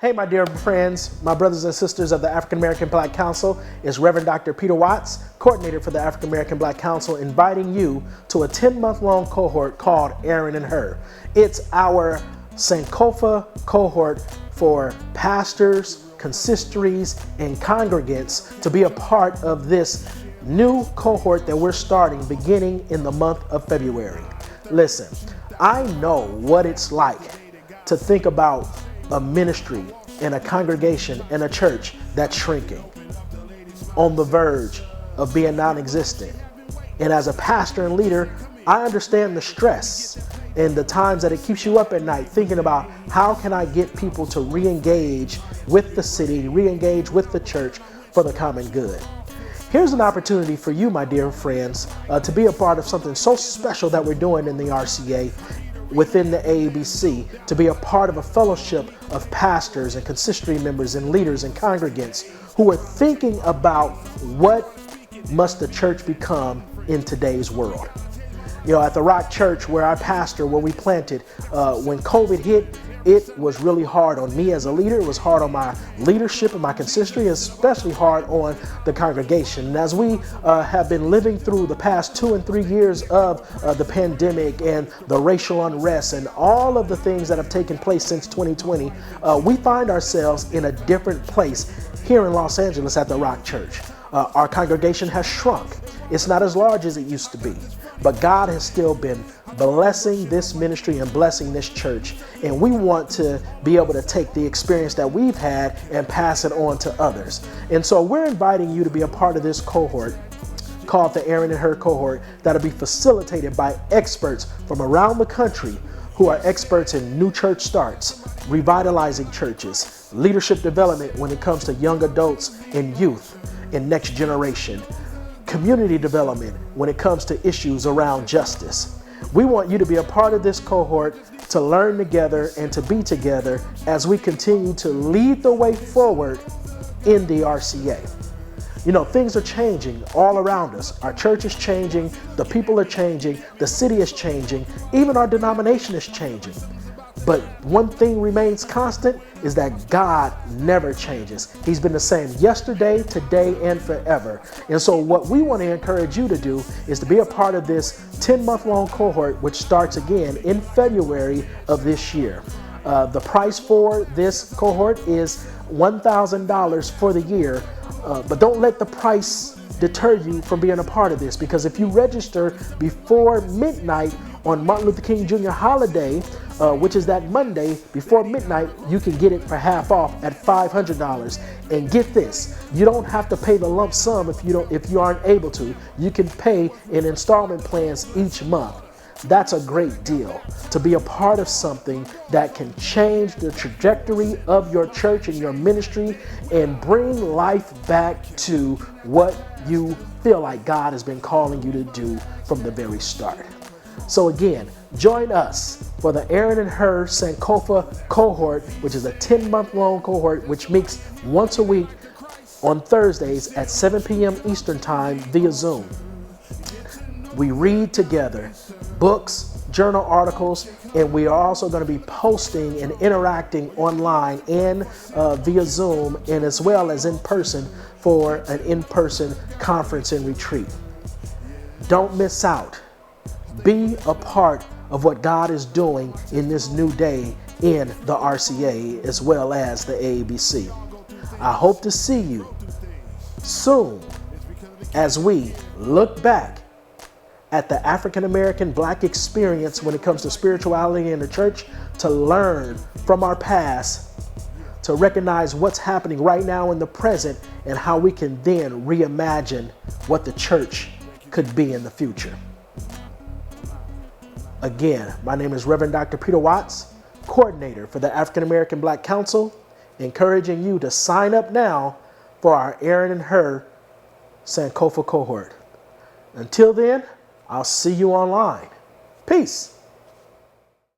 Hey, my dear friends, my brothers and sisters of the African American Black Council. It's Reverend Dr. Peter Watts, coordinator for the African American Black Council, inviting you to a 10-month-long cohort called Aaron and Her. It's our Sankofa cohort for pastors, consistories, and congregants to be a part of this new cohort that we're starting beginning in the month of February. Listen, I know what it's like to think about a ministry and a congregation and a church that's shrinking, on the verge of being non-existent. And as a pastor and leader, I understand the stress and the times that it keeps you up at night thinking about how can I get people to re-engage with the city, re-engage with the church for the common good. Here's an opportunity for you, my dear friends, to be a part of something so special that we're doing in the RCA within the AABC, to be a part of a fellowship of pastors and consistory members and leaders and congregants who are thinking about what must the church become in today's world. You know, at the Rock Church where I pastor, where we planted, when COVID hit, it was really hard on me as a leader. It was hard on my leadership and my consistory, especially hard on the congregation. And as we have been living through the past 2 and 3 years of the pandemic and the racial unrest and all of the things that have taken place since 2020, we find ourselves in a different place here in Los Angeles at the Rock Church. Our congregation has shrunk. It's not as large as it used to be, but God has still been blessing this ministry and blessing this church. And we want to be able to take the experience that we've had and pass it on to others. And so we're inviting you to be a part of this cohort called the Aaron and Her cohort that'll be facilitated by experts from around the country who are experts in new church starts, revitalizing churches, leadership development when it comes to young adults and youth and next generation, community development when it comes to issues around justice. We want you to be a part of this cohort, to learn together and to be together as we continue to lead the way forward in the RCA. You know, things are changing all around us. Our church is changing, the people are changing, the city is changing, even our denomination is changing. But one thing remains constant is that God never changes. He's been the same yesterday, today, and forever. And so what we want to encourage you to do is to be a part of this 10-month-long cohort, which starts again in February of this year. The price for this cohort is $1,000 for the year, but don't let the price deter you from being a part of this, because if you register before midnight on Martin Luther King Jr. holiday, which is that Monday before midnight, you can get it for half off at $500. And get this, you don't have to pay the lump sum if you aren't able to. You can pay in installment plans each month. That's a great deal to be a part of something that can change the trajectory of your church and your ministry and bring life back to what you feel like God has been calling you to do from the very start. So again, join us for the Aaron and Her Sankofa cohort, which is a 10-month-long cohort, which meets once a week on Thursdays at 7 p.m. Eastern Time via Zoom. We read together books, journal articles, and we are also going to be posting and interacting online and via Zoom, and as well as in person for an in-person conference and retreat. Don't miss out. Be a part of what God is doing in this new day in the RCA as well as the AABC. I hope to see you soon as we look back at the African American Black experience when it comes to spirituality in the church, to learn from our past, to recognize what's happening right now in the present, and how we can then reimagine what the church could be in the future. Again, my name is Reverend Dr. Peter Watts, coordinator for the African American Black Council, encouraging you to sign up now for our Aaron and Her Sankofa cohort. Until then, I'll see you online. Peace.